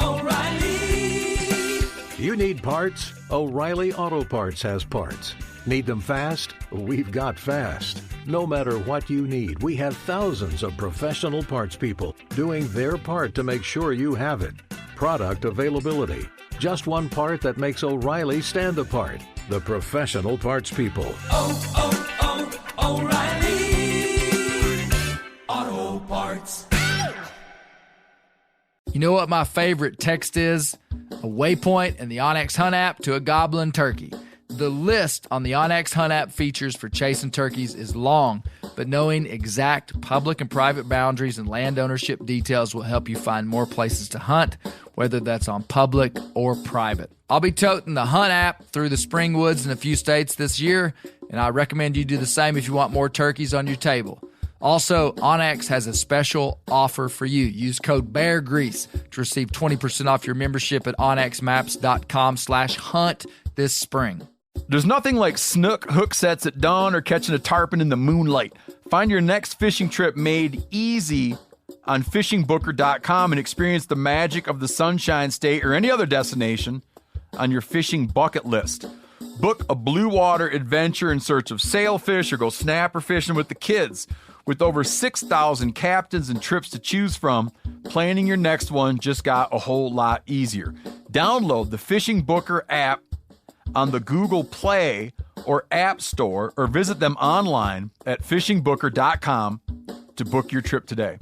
O'Reilly. You need parts? O'Reilly Auto Parts has parts. Need them fast? We've got fast. No matter what you need, we have thousands of professional parts people doing their part to make sure you have it. Product availability. Just one part that makes O'Reilly stand apart. The professional parts people. O'Reilly Auto Parts. You know what my favorite text is? A waypoint in the onX Hunt app to a goblin turkey. The list on the onX Hunt app features for chasing turkeys is long, but knowing exact public and private boundaries and land ownership details will help you find more places to hunt, whether that's on public or private. I'll be toting the Hunt app through the spring woods in a few states this year, and I recommend you do the same if you want more turkeys on your table. Also, onX has a special offer for you. Use code BEARGREASE to receive 20% off your membership at onxmaps.com/hunt this spring. There's nothing like snook hook sets at dawn or catching a tarpon in the moonlight. Find your next fishing trip made easy on fishingbooker.com and experience the magic of the Sunshine State or any other destination on your fishing bucket list. Book a blue water adventure in search of sailfish or go snapper fishing with the kids. With over 6,000 captains and trips to choose from, planning your next one just got a whole lot easier. Download the Fishing Booker app on the Google Play or App Store, or visit them online at fishingbooker.com to book your trip today.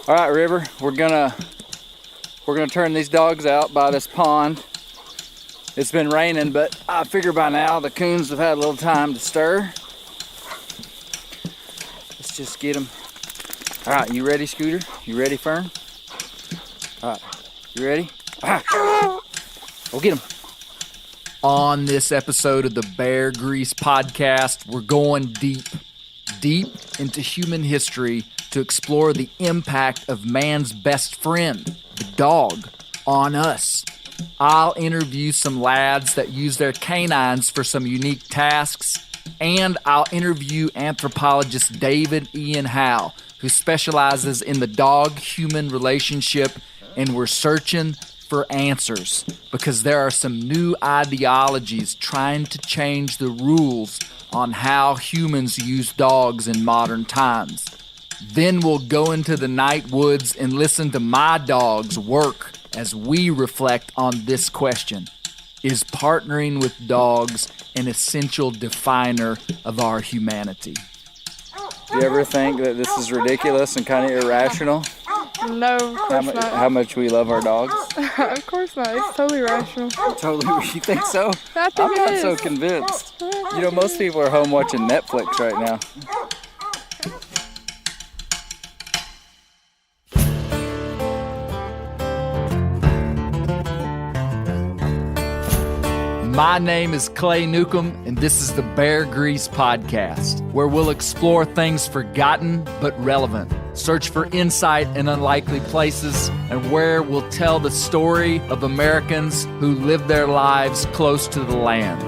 All right, River, we're gonna turn these dogs out by this pond. It's been raining, but I figure by now the coons have had a little time to stir. Let's just get them. All right, you ready, Scooter? You ready, Fern? All right, you ready? All right, we'll get them. On this episode of the Bear Grease Podcast, we're going deep into human history to explore the impact of man's best friend, the dog, on us. I'll interview some lads that use their canines for some unique tasks, and I'll interview anthropologist David Ian Howe, who specializes in the dog-human relationship, and we're searching for answers because there are some new ideologies trying to change the rules on how humans use dogs in modern times. Then we'll go into the night woods and listen to my dogs work as we reflect on this question. Is partnering with dogs an essential definer of our humanity? Do you ever think that this is ridiculous and kind of irrational? No, of course not. How much we love our dogs? Of course not. It's totally rational. Totally. You think so? I think I'm not it is. so convinced. You know, most people are home watching Netflix right now. My name is Clay Newcomb, and this is the Bear Grease Podcast, where we'll explore things forgotten but relevant, search for insight in unlikely places, and where we'll tell the story of Americans who live their lives close to the land.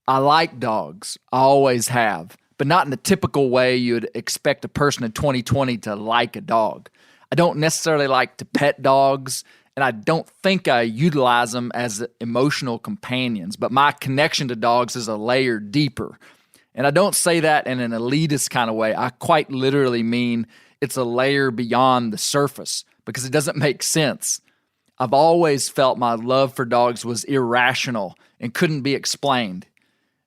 I like dogs. I always have. But not in the typical way you'd expect a person in 2020 to like a dog. I don't necessarily like to pet dogs, and I don't think I utilize them as emotional companions, but my connection to dogs is a layer deeper. And I don't say that in an elitist kind of way. I quite literally mean it's a layer beyond the surface, because it doesn't make sense. I've always felt my love for dogs was irrational and couldn't be explained.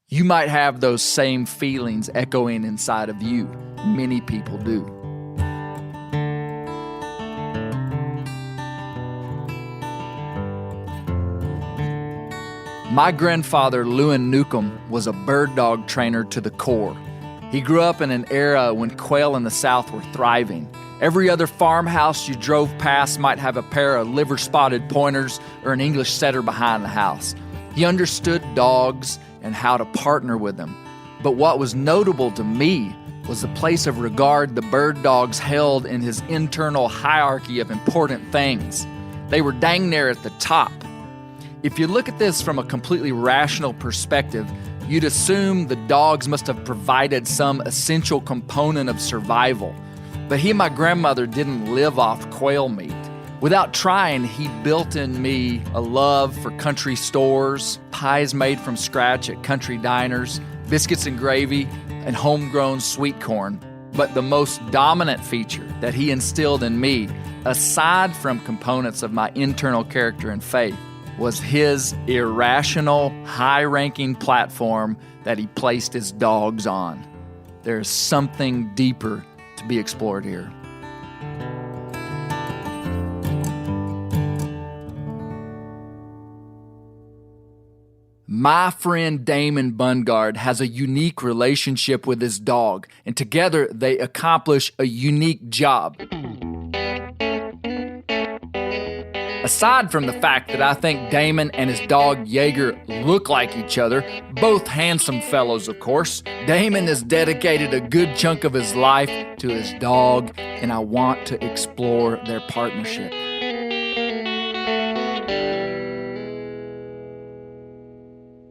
You might have those same feelings echoing inside of you. Many people do. My grandfather, Lewin Newcomb, was a bird dog trainer to the core. He grew up in an era when quail in the South were thriving. Every other farmhouse you drove past might have a pair of liver-spotted pointers or an English setter behind the house. He understood dogs and how to partner with them. But what was notable to me was the place of regard the bird dogs held in his internal hierarchy of important things. They were dang near at the top. If you look at this from a completely rational perspective, you'd assume the dogs must have provided some essential component of survival. But he and my grandmother didn't live off quail meat. Without trying, he built in me a love for country stores, pies made from scratch at country diners, biscuits and gravy, and homegrown sweet corn. But the most dominant feature that he instilled in me, aside from components of my internal character and faith, was his irrational, high-ranking platform that he placed his dogs on. There's something deeper to be explored here. My friend Damon Bungard has a unique relationship with his dog, and together they accomplish a unique job. Aside from the fact that I think Damon and his dog Jaeger look like each other, both handsome fellows, of course, Damon has dedicated a good chunk of his life to his dog, and I want to explore their partnership.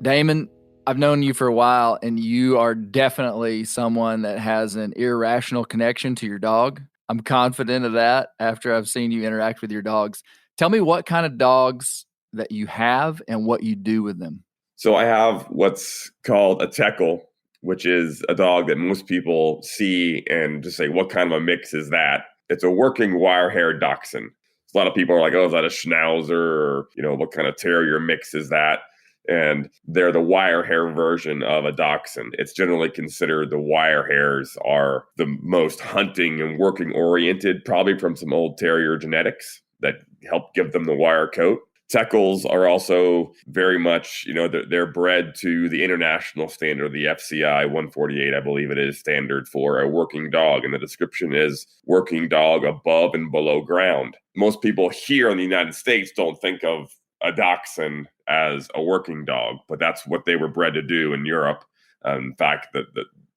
Damon, I've known you for a while, and you are definitely someone that has an irrational connection to your dog. I'm confident of that after I've seen you interact with your dogs. Tell me what kind of dogs that you have and what you do with them. So I have what's called a Teckle, which is a dog that most people see and just say, what kind of a mix is that? It's a working wire-haired dachshund. A lot of people are like, oh, is that a Schnauzer? Or, what kind of terrier mix is that? And they're the wire hair version of a dachshund. It's generally considered the wire hairs are the most hunting and working oriented, probably from some old terrier genetics that help give them the wire coat. Teckles are also very much, they're bred to the international standard, the FCI 148, I believe it is, standard for a working dog. And the description is working dog above and below ground. Most people here in the United States don't think of a dachshund as a working dog, but that's what they were bred to do in Europe. In fact,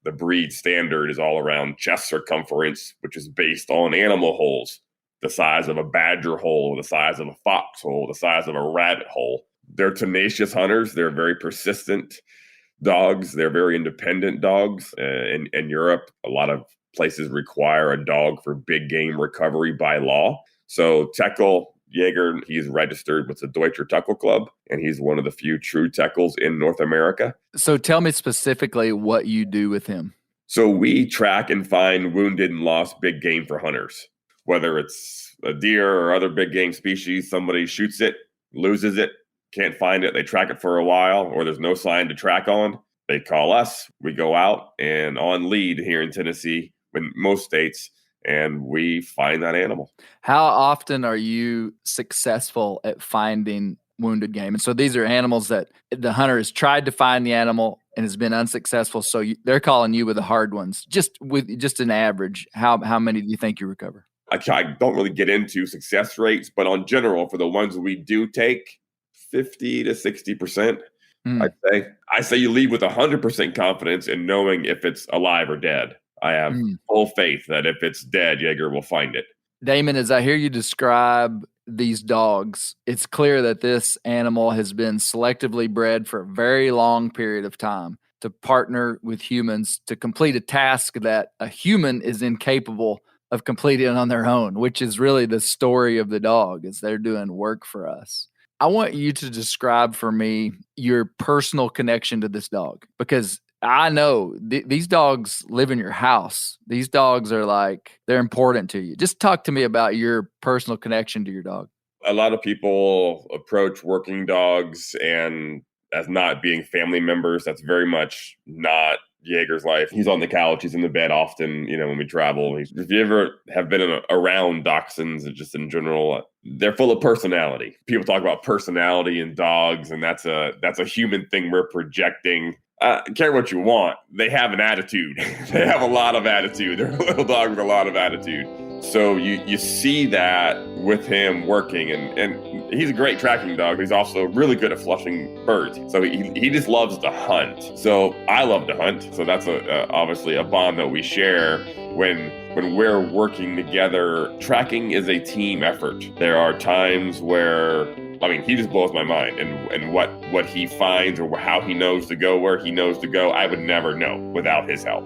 the breed standard is all around chest circumference, which is based on animal holes, the size of a badger hole, the size of a fox hole, the size of a rabbit hole. They're tenacious hunters. They're very persistent dogs. They're very independent dogs. In Europe, a lot of places require a dog for big game recovery by law. So Teckle Jaeger, he's registered with the Deutscher Teckle Club, and he's one of the few true Teckles in North America. So tell me specifically what you do with him. So we track and find wounded and lost big game for hunters. Whether it's a deer or other big game species, somebody shoots it, loses it, can't find it, they track it for a while, or there's no sign to track on. They call us, we go out and on lead here in Tennessee, in most states, and we find that animal. How often are you successful at finding wounded game? And so these are animals that the hunter has tried to find the animal and has been unsuccessful. So they're calling you with the hard ones. Just an average, how many do you think you recover? I don't really get into success rates, but on general, for the ones we do take, 50 to 60%, I say you leave with 100% confidence in knowing if it's alive or dead. I have full faith that if it's dead, Jaeger will find it. Damon, as I hear you describe these dogs, it's clear that this animal has been selectively bred for a very long period of time to partner with humans to complete a task that a human is incapable of completing on their own, which is really the story of the dog, is they're doing work for us. I want you to describe for me your personal connection to this dog, because I know these dogs live in your house. These dogs are they're important to you. Just talk to me about your personal connection to your dog. A lot of people approach working dogs and as not being family members. That's very much not Jaeger's life. He's on the couch. He's in the bed often, when we travel. If you ever have been around dachshunds and just in general, they're full of personality. People talk about personality in dogs, and that's a human thing we're projecting. Care what you want. They have an attitude. They have a lot of attitude. They're a little dog with a lot of attitude. So you see that with him working, and he's a great tracking dog. He's also really good at flushing birds. So he just loves to hunt. So I love to hunt. So that's obviously a bond that we share when we're working together, tracking is a team effort. There are times where, I mean, he just blows my mind, and what he finds or how he knows to go where he knows to go, I would never know without his help.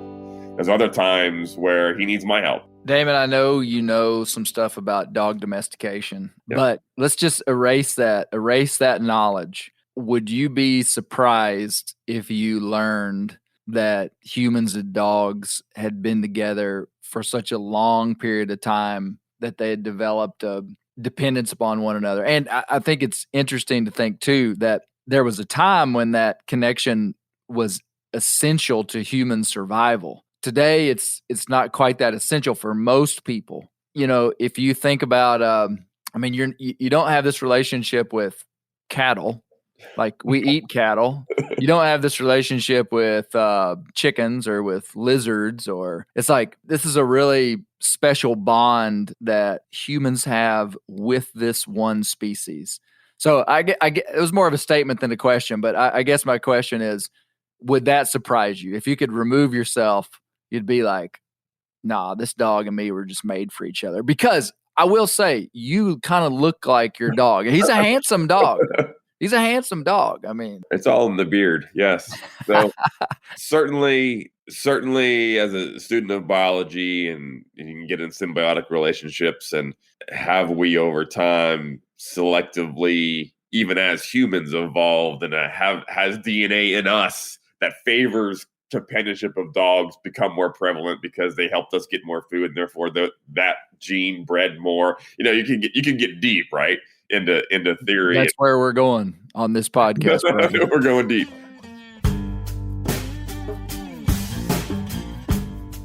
There's other times where he needs my help. Damon, I know you know some stuff about dog domestication, but let's just erase that knowledge. Would you be surprised if you learned that humans and dogs had been together for such a long period of time that they had developed a dependence upon one another? And I think it's interesting to think, too, that there was a time when that connection was essential to human survival. Today, it's not quite that essential for most people. You know, if you think about, you don't have this relationship with cattle. Like, we eat cattle. You don't have this relationship with chickens or with lizards, or it's like this is a really special bond that humans have with this one species. So I get it was more of a statement than a question, but I guess my question is, would that surprise you? If you could remove yourself, you'd be like, nah, this dog and me were just made for each other. Because I will say, you kind of look like your dog. He's a handsome dog. He's a handsome dog. I mean, it's all in the beard. Yes. So certainly as a student of biology, and you can get in symbiotic relationships, and have we over time selectively, even as humans, evolved and has DNA in us that favors companionship of dogs become more prevalent because they helped us get more food, and therefore that gene bred more. You know, you can get deep, right, into theory. That's where we're going on this podcast. We're going deep.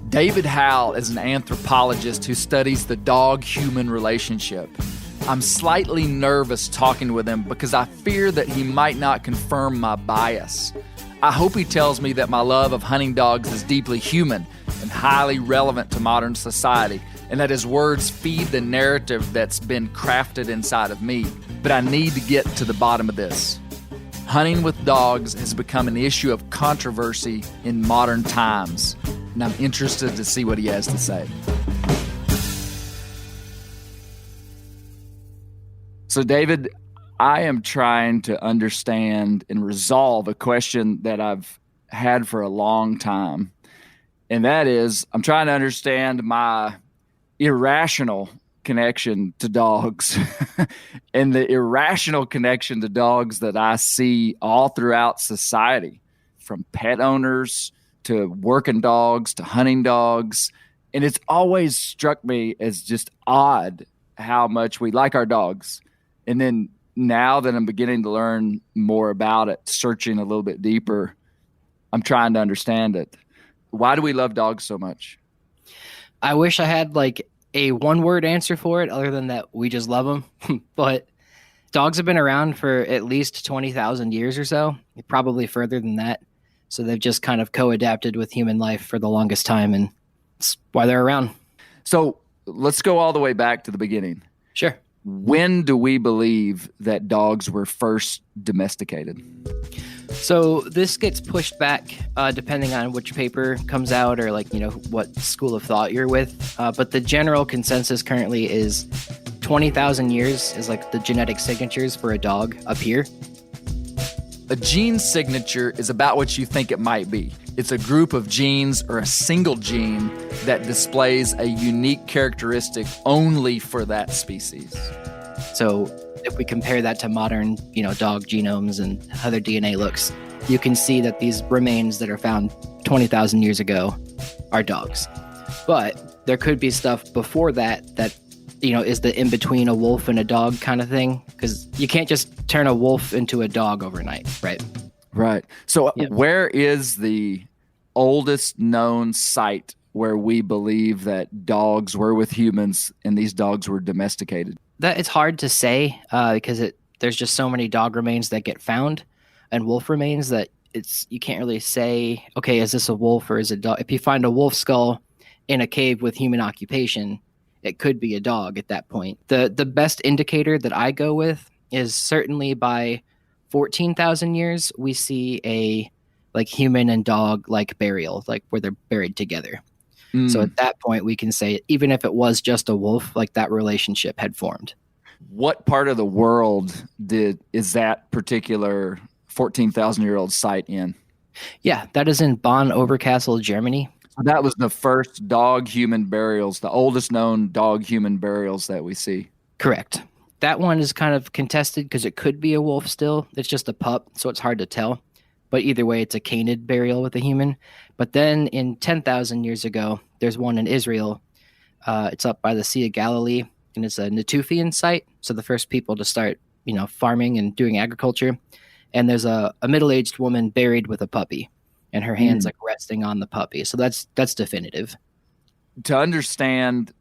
David Howe is an anthropologist who studies the dog-human relationship. I'm slightly nervous talking with him because I fear that he might not confirm my bias. I hope he tells me that my love of hunting dogs is deeply human and highly relevant to modern society, and that his words feed the narrative that's been crafted inside of me. But I need to get to the bottom of this. Hunting with dogs has become an issue of controversy in modern times, and I'm interested to see what he has to say. So, David, I am trying to understand and resolve a question that I've had for a long time. And that is, I'm trying to understand my irrational connection to dogs and the irrational connection to dogs that I see all throughout society, from pet owners to working dogs to hunting dogs. And it's always struck me as just odd how much we like our dogs. And then now that I'm beginning to learn more about it, searching a little bit deeper, I'm trying to understand it. Why do we love dogs so much? I wish I had like a one-word answer for it, other than that we just love them. But dogs have been around for at least 20,000 years or so, probably further than that. So they've just kind of co-adapted with human life for the longest time, and that's why they're around. So let's go all the way back to the beginning. Sure. When do we believe that dogs were first domesticated? So this gets pushed back depending on which paper comes out, or what school of thought you're with. But the general consensus currently is 20,000 years is like the genetic signatures for a dog appear. A gene signature is about what you think it might be. It's a group of genes or a single gene that displays a unique characteristic only for that species. So if we compare that to modern, dog genomes and how their DNA looks, you can see that these remains that are found 20,000 years ago are dogs. But there could be stuff before that is the in-between a wolf and a dog kind of thing, because you can't just turn a wolf into a dog overnight, right? Right. So Where is the oldest known site where we believe that dogs were with humans and these dogs were domesticated? That it's hard to say because there's just so many dog remains that get found and wolf remains that you can't really say, okay, is this a wolf or is it a dog? If you find a wolf skull in a cave with human occupation, it could be a dog at that point. The best indicator that I go with is certainly by 14,000 years, we see a human and dog burial, where they're buried together. So at that point, we can say, even if it was just a wolf, like that relationship had formed. What part of the world is that particular 14,000-year-old site in? Yeah, that is in Bonn-Oberkassel, Germany. That was the first dog-human burials, the oldest known dog-human burials that we see. Correct. That one is kind of contested because it could be a wolf still. It's just a pup, so it's hard to tell. But either way, it's a canid burial with a human. But then in 10,000 years ago, there's one in Israel. It's up by the Sea of Galilee, and it's a Natufian site. So the first people to start, farming and doing agriculture. And there's a middle-aged woman buried with a puppy, and her hands like resting on the puppy. So that's definitive. To understand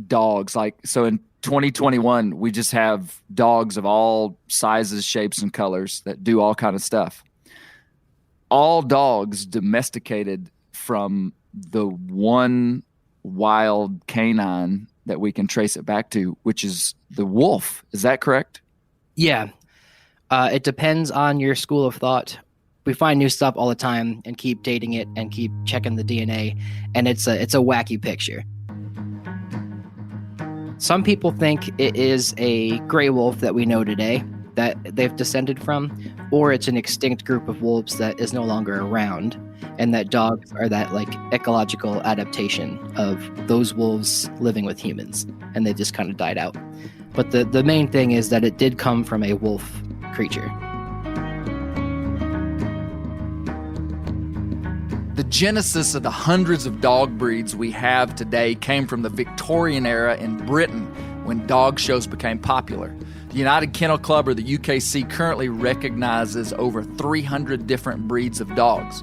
dogs, so in 2021, we just have dogs of all sizes, shapes, and colors that do all kind of stuff. All dogs domesticated from the one wild canine that we can trace it back to, which is the wolf. Is that correct? Yeah. It depends on your school of thought. We find new stuff all the time and keep dating it and keep checking the DNA, and it's a wacky picture. Some people think it is a gray wolf that we know today that they've descended from, or it's an extinct group of wolves that is no longer around, and that dogs are that ecological adaptation of those wolves living with humans, and they just kind of died out. But the main thing is that it did come from a wolf creature. The genesis of the hundreds of dog breeds we have today came from the Victorian era in Britain when dog shows became popular. The United Kennel Club, or the UKC, currently recognizes over 300 different breeds of dogs.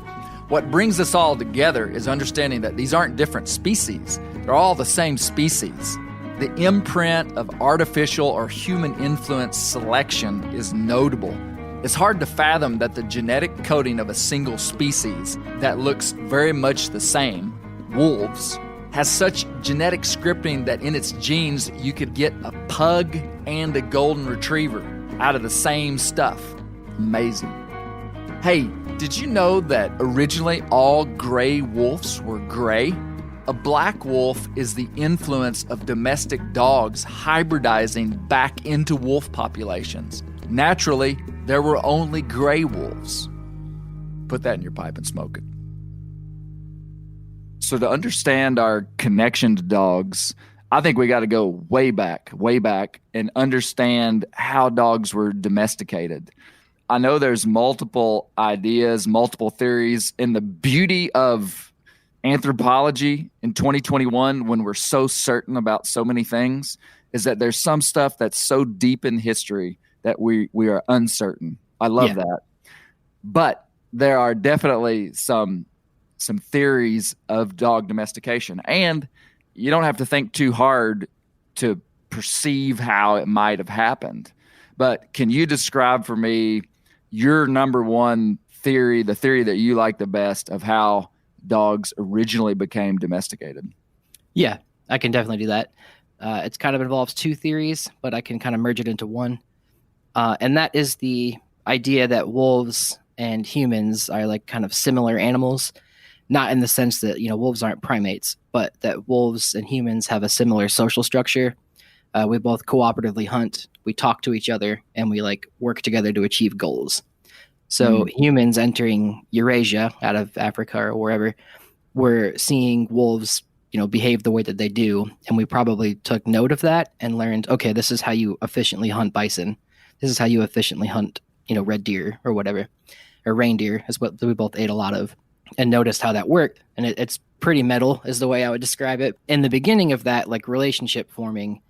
What brings us all together is understanding that these aren't different species. They're all the same species. The imprint of artificial or human influence selection is notable. It's hard to fathom that the genetic coding of a single species that looks very much the same, wolves, has such genetic scripting that in its genes you could get a pug and a golden retriever out of the same stuff. Amazing. Hey, did you know that originally all gray wolves were gray? A black wolf is the influence of domestic dogs hybridizing back into wolf populations. Naturally, there were only gray wolves. Put that in your pipe and smoke it. So to understand our connection to dogs, I think we got to go way back, and understand how dogs were domesticated. I know there's multiple ideas, multiple theories, and the beauty of anthropology in 2021, when we're so certain about so many things, is that there's some stuff that's so deep in history that we are uncertain. I love that. But there are definitely some theories of dog domestication. And you don't have to think too hard to perceive how it might have happened. But can you describe for me your number one theory, the theory that you like the best of how dogs originally became domesticated? Yeah, I can definitely do that. It's kind of involves two theories, but I can kind of merge it into one. And that is the idea that wolves and humans are kind of similar animals, not in the sense that, wolves aren't primates, but that wolves and humans have a similar social structure. We both cooperatively hunt, we talk to each other, and we work together to achieve goals. So humans entering Eurasia out of Africa or wherever, we're seeing wolves, behave the way that they do. And we probably took note of that and learned, okay, this is how you efficiently hunt bison. This is how you efficiently hunt, red deer or whatever, or reindeer is what we both ate a lot of, and noticed how that worked. And it's pretty metal is the way I would describe it. In the beginning of that, relationship forming,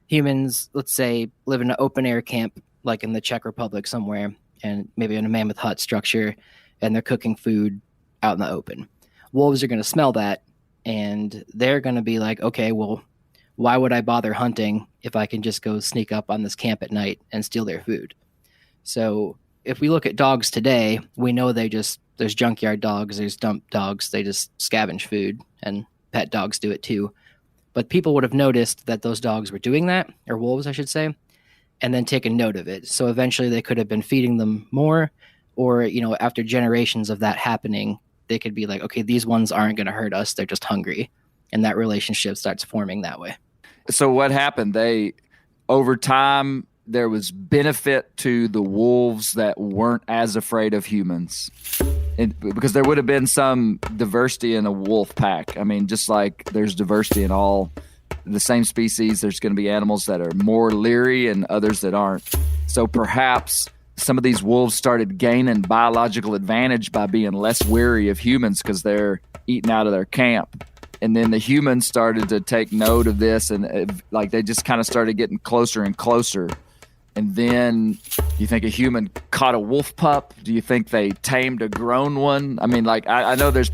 humans, let's say, live in an open air camp, like in the Czech Republic somewhere, and maybe in a mammoth hut structure, and they're cooking food out in the open. Wolves are going to smell that, and they're going to be like, okay, well, why would I bother hunting if I can just go sneak up on this camp at night and steal their food? So if we look at dogs today, we know there's junkyard dogs, there's dump dogs, they just scavenge food, and pet dogs do it too. But people would have noticed that those dogs were doing that, or wolves, I should say, and then taken note of it. So eventually they could have been feeding them more, or, after generations of that happening, they could be like, okay, these ones aren't going to hurt us, they're just hungry. and that relationship starts forming that way. So what happened? Over time, there was benefit to the wolves that weren't as afraid of humans. Because there would have been some diversity in a wolf pack. I mean, just like there's diversity in all the same species, there's going to be animals that are more leery and others that aren't. So perhaps some of these wolves started gaining biological advantage by being less wary of humans because they're eating out of their camp. And then the humans started to take note of this, and like they just kind of started getting closer and closer. And then you think a human caught a wolf pup? Do you think they tamed a grown one? I mean, like I know there's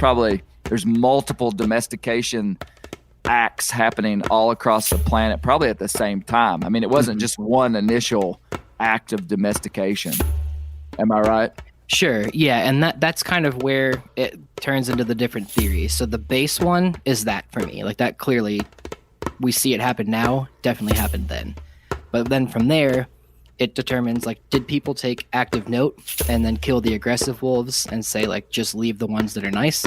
multiple domestication acts happening all across the planet, probably at the same time. I mean, it wasn't just one initial act of domestication. Am I right? Sure. Yeah. And that's kind of where it turns into the different theories. So the base one is that for me, like that clearly we see it happen now, definitely happened then. But then from there, it determines like, did people take active note and then kill the aggressive wolves and say like, just leave the ones that are nice?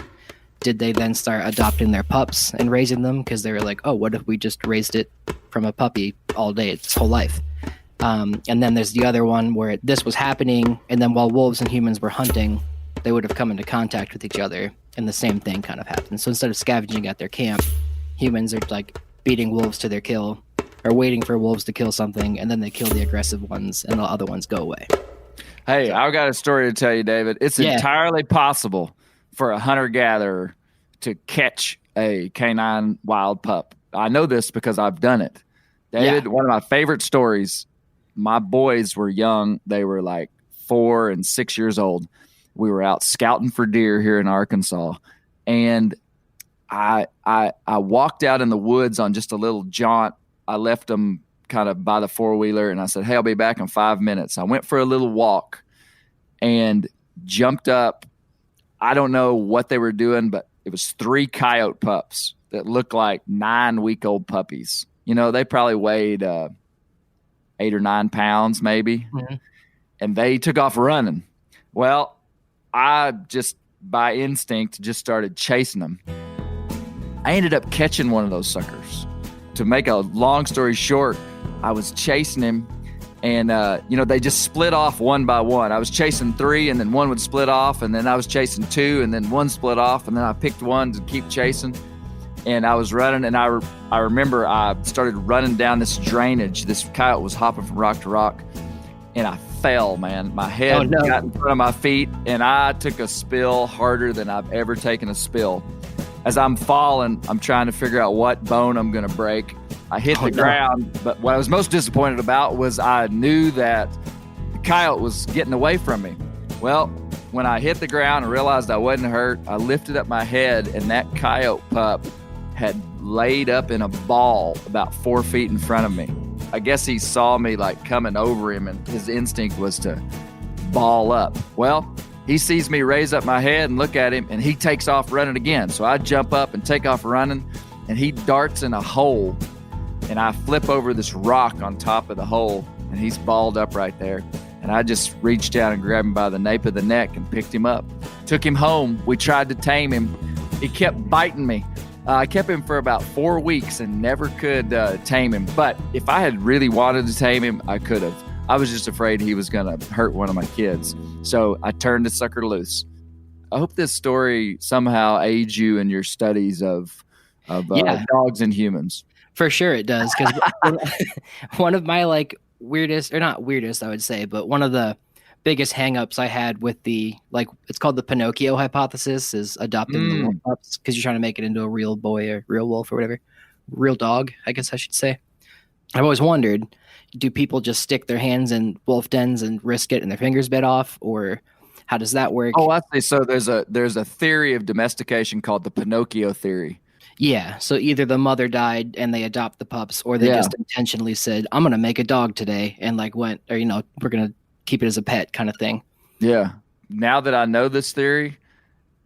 Did they then start adopting their pups and raising them? Because they were like, oh, what if we just raised it from a puppy all day, its whole life? And then there's the other one where this was happening, and then while wolves and humans were hunting, they would have come into contact with each other, and the same thing kind of happened. So instead of scavenging at their camp, humans are like beating wolves to their kill, or waiting for wolves to kill something, and then they kill the aggressive ones, and the other ones go away. Hey, I've got a story to tell you, David. It's entirely possible for a hunter-gatherer to catch a canine wild pup. I know this because I've done it. David, one of my favorite stories, my boys were young. They were like 4 and 6 years old. We were out scouting for deer here in Arkansas. And I walked out in the woods on just a little jaunt. I left them kind of by the four-wheeler, and I said, hey, I'll be back in 5 minutes. I went for a little walk and jumped up. I don't know what they were doing, but it was 3 coyote pups that looked like 9-week-old puppies. You know, they probably weighed 8 or 9 pounds maybe. Mm-hmm. And they took off running. Well, I just by instinct just started chasing them. I ended up catching one of those suckers. To make a long story short, I was chasing him, and they just split off one by one. I was chasing 3, and then one would split off, and then I was chasing 2, and then one split off, and then I picked one to keep chasing. And I was running, and I remember I started running down this drainage. This coyote was hopping from rock to rock, and I fell, man. My head got in front of my feet, and I took a spill harder than I've ever taken a spill. As I'm falling, I'm trying to figure out what bone I'm going to break. I hit the ground, but what I was most disappointed about was I knew that the coyote was getting away from me. Well, when I hit the ground and realized I wasn't hurt, I lifted up my head, and that coyote pup had laid up in a ball about 4 feet in front of me. I guess he saw me like coming over him, and his instinct was to ball up. Well, he sees me raise up my head and look at him, and he takes off running again. So I jump up and take off running, and he darts in a hole, and I flip over this rock on top of the hole, and he's balled up right there. And I just reached down and grabbed him by the nape of the neck and picked him up. Took him home. We tried to tame him. He kept biting me. I kept him for about 4 weeks and never could tame him. But if I had really wanted to tame him, I could have. I was just afraid he was going to hurt one of my kids. So I turned the sucker loose. I hope this story somehow aids you in your studies of dogs and humans. For sure it does. Because one of my like weirdest, or not weirdest, I would say, but one of the biggest hangups I had with the, like, it's called the Pinocchio hypothesis, is adopting the wolf pups because you're trying to make it into a real boy or real wolf or whatever. Real dog, I guess I should say. I've always wondered, do people just stick their hands in wolf dens and risk getting their fingers bit off, or how does that work? Oh, I see. So there's a theory of domestication called the Pinocchio theory. Yeah. So either the mother died and they adopt the pups, or they just intentionally said, I'm going to make a dog today, and like went, or, we're going to keep it as a pet kind of thing. Yeah. Now that I know this theory,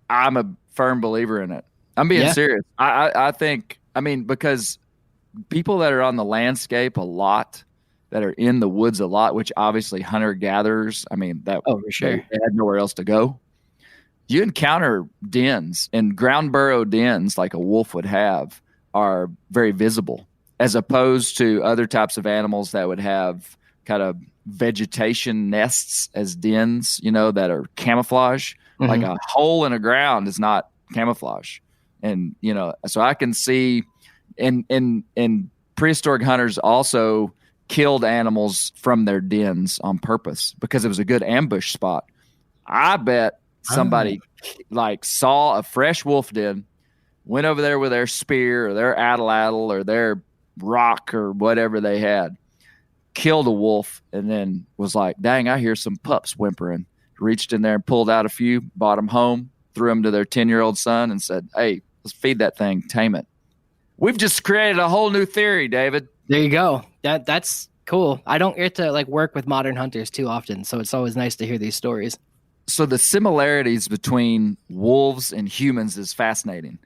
I'm a firm believer in it. I'm being serious. I think, because people that are on the landscape a lot, that are in the woods a lot, which obviously hunter-gatherers, for sure. They had nowhere else to go. You encounter dens and ground burrow dens like a wolf would have are very visible, as opposed to other types of animals that would have kind of vegetation nests as dens, that are camouflage. Like a hole in the ground is not camouflage. And, so I can see in prehistoric hunters also killed animals from their dens on purpose because it was a good ambush spot. I bet somebody saw a fresh wolf den, went over there with their spear or their atlatl or their rock or whatever they had, killed a wolf, and then was like, dang, I hear some pups whimpering. Reached in there and pulled out a few, brought them home, threw them to their 10-year-old son and said, hey, let's feed that thing, tame it. We've just created a whole new theory, David. There you go. That's cool. I don't get to work with modern hunters too often, so it's always nice to hear these stories. So the similarities between wolves and humans is fascinating.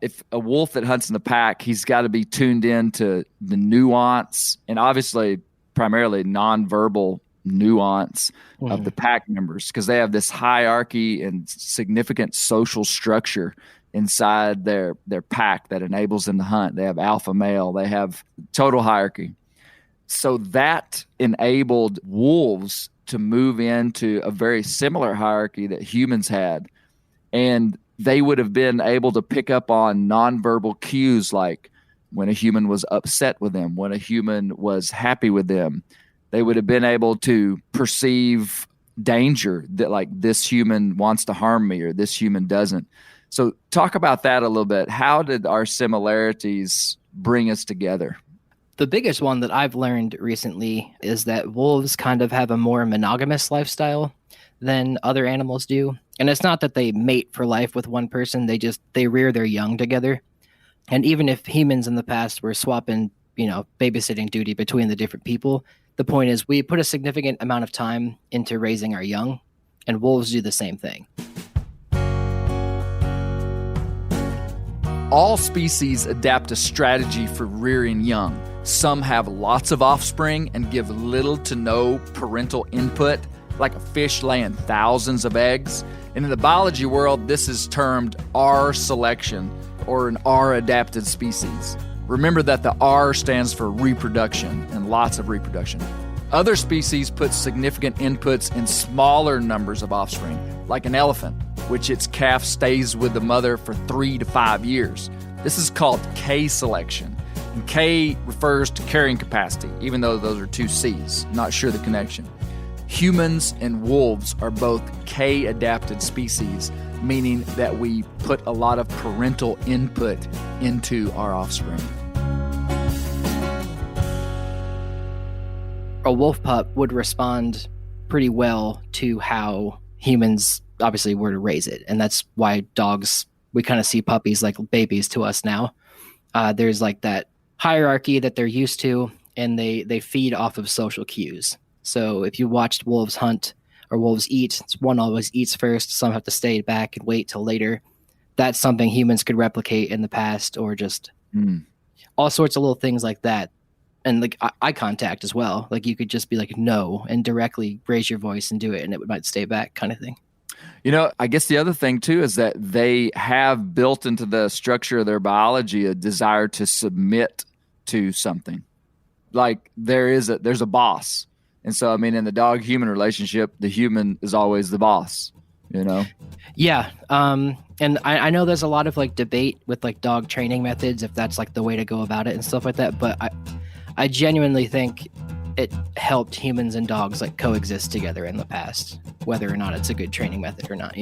If a wolf that hunts in the pack, he's got to be tuned in to the nuance and obviously primarily nonverbal nuance of the pack members, because they have this hierarchy and significant social structure inside their pack that enables them to hunt. They have alpha male, they have total hierarchy. So that enabled wolves to move into a very similar hierarchy that humans had. And they would have been able to pick up on nonverbal cues, like when a human was upset with them, when a human was happy with them. They would have been able to perceive danger, that like this human wants to harm me or this human doesn't. So talk about that a little bit. How did our similarities bring us together? The biggest one that I've learned recently is that wolves kind of have a more monogamous lifestyle than other animals do. And it's not that they mate for life with one person. They rear their young together. And even if humans in the past were swapping, babysitting duty between the different people, the point is we put a significant amount of time into raising our young, and wolves do the same thing. All species adapt a strategy for rearing young. Some have lots of offspring and give little to no parental input, like a fish laying thousands of eggs. And in the biology world, this is termed R selection, or an R-adapted species. Remember that the R stands for reproduction, and lots of reproduction. Other species put significant inputs in smaller numbers of offspring, like an elephant, which its calf stays with the mother for 3 to 5 years. This is called K selection. And K refers to carrying capacity, even though those are two C's. Not sure the connection. Humans and wolves are both K-adapted species, meaning that we put a lot of parental input into our offspring. A wolf pup would respond pretty well to how humans obviously were to raise it. And that's why dogs, we kind of see puppies like babies to us now. There's like that hierarchy that they're used to, and they feed off of social cues. So if you watched wolves hunt or wolves eat, one always eats first. Some have to stay back and wait till later. That's something humans could replicate in the past, or just all sorts of little things like that. And like eye contact as well. Like you could just be like, no, and directly raise your voice and do it, and it might stay back, kind of thing. I guess the other thing too is that they have built into the structure of their biology a desire to submit to something. Like there's a boss. And so, in the dog-human relationship, the human is always the boss, Yeah. And I know there's a lot of like debate with like dog training methods, if that's like the way to go about it and stuff like that. But I genuinely think it helped humans and dogs like coexist together in the past, whether or not it's a good training method or not,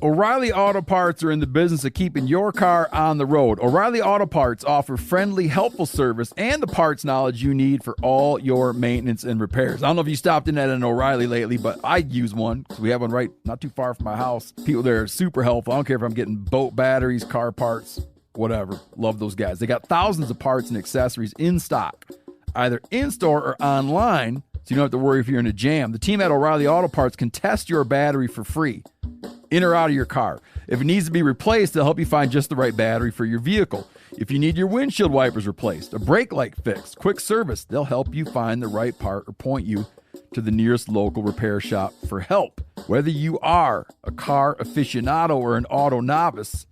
O'Reilly Auto Parts are in the business of keeping your car on the road. O'Reilly Auto Parts offer friendly, helpful service and the parts knowledge you need for all your maintenance and repairs. I don't know if you stopped in at an O'Reilly lately, but I use one because we have one right not too far from my house. People there are super helpful. I don't care if I'm getting boat batteries, car parts, whatever. Love those guys. They got thousands of parts and accessories in stock, either in-store or online, so you don't have to worry if you're in a jam. The team at O'Reilly Auto Parts can test your battery for free, in or out of your car. If it needs to be replaced, they'll help you find just the right battery for your vehicle. If you need your windshield wipers replaced, a brake light fixed, quick service, they'll help you find the right part or point you to the nearest local repair shop for help. Whether you are a car aficionado or an auto novice,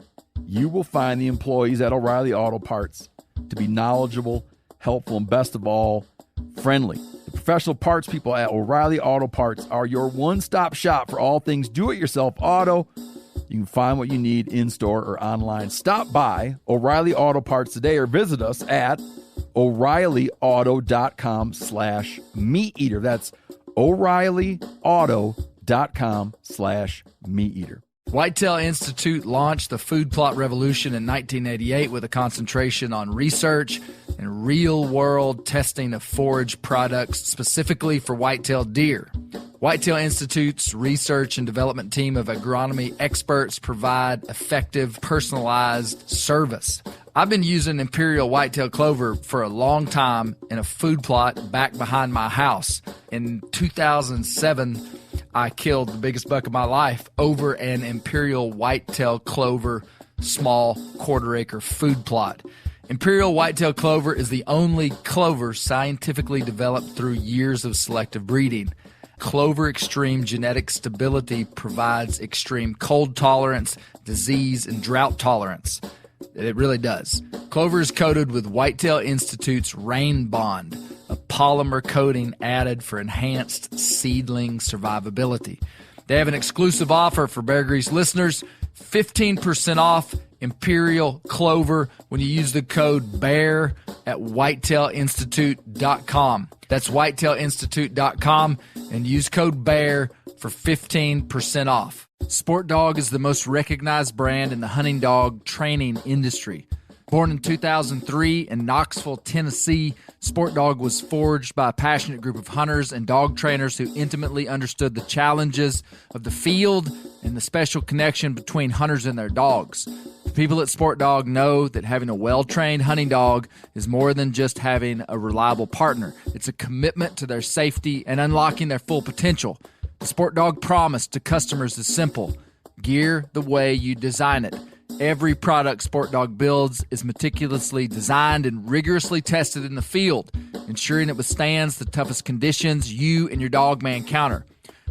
you will find the employees at O'Reilly Auto Parts to be knowledgeable, helpful, and best of all, friendly. The professional parts people at O'Reilly Auto Parts are your one-stop shop for all things do-it-yourself auto. You can find what you need in-store or online. Stop by O'Reilly Auto Parts today or visit us at O'ReillyAuto.com/meateater. That's O'ReillyAuto.com/meateater. Whitetail Institute launched the food plot revolution in 1988 with a concentration on research and real-world testing of forage products specifically for whitetail deer. Whitetail Institute's research and development team of agronomy experts provide effective, personalized service. I've been using Imperial whitetail clover for a long time in a food plot back behind my house. In 2007, I killed the biggest buck of my life over an Imperial whitetail clover small quarter-acre food plot. Imperial whitetail clover is the only clover scientifically developed through years of selective breeding. Clover extreme genetic stability provides extreme cold tolerance, disease, and drought tolerance. It really does. Clover is coated with Whitetail Institute's Rain Bond, a polymer coating added for enhanced seedling survivability. They have an exclusive offer for Bear Grease listeners, 15% off Imperial Clover when you use the code BEAR at whitetailinstitute.com. That's whitetailinstitute.com and use code BEAR for 15% off. Sport Dog is the most recognized brand in the hunting dog training industry. Born in 2003 in Knoxville, Tennessee, Sport Dog was forged by a passionate group of hunters and dog trainers who intimately understood the challenges of the field and the special connection between hunters and their dogs. The people at Sport Dog know that having a well-trained hunting dog is more than just having a reliable partner. It's a commitment to their safety and unlocking their full potential. The Sport Dog promise to customers is simple: gear the way you design it. Every product Sport Dog builds is meticulously designed and rigorously tested in the field, ensuring it withstands the toughest conditions you and your dog may encounter.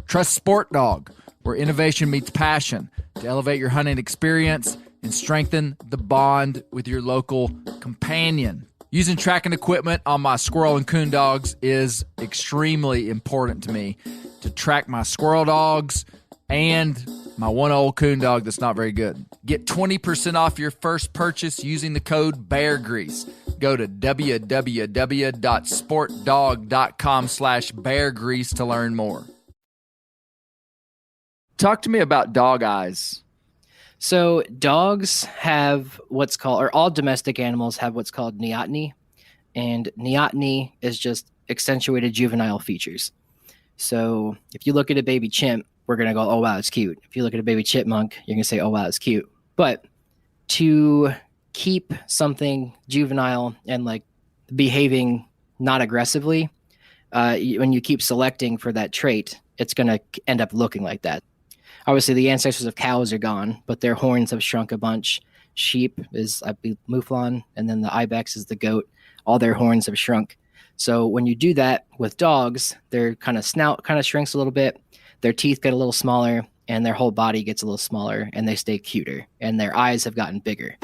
Trust Sport Dog, where innovation meets passion, to elevate your hunting experience and strengthen the bond with your local companion. Using tracking equipment on my squirrel and coon dogs is extremely important to me to track my squirrel dogs and my one old coon dog that's not very good. Get 20% off your first purchase using the code BEARGREASE. Go to www.sportdog.com/beargrease to learn more. Talk to me about dog eyes. So dogs have what's called, or all domestic animals have what's called neoteny. And neoteny is just accentuated juvenile features. So if you look at a baby chimp, we're going to go, oh, wow, it's cute. If you look at a baby chipmunk, you're going to say, oh, wow, it's cute. But to keep something juvenile and like behaving not aggressively, when you keep selecting for that trait, it's going to end up looking like that. Obviously, the ancestors of cows are gone, but their horns have shrunk a bunch. Sheep is, I believe, mouflon, and then the ibex is the goat. All their horns have shrunk. So when you do that with dogs, their kind of snout kind of shrinks a little bit. Their teeth get a little smaller, and their whole body gets a little smaller, and they stay cuter, and their eyes have gotten bigger.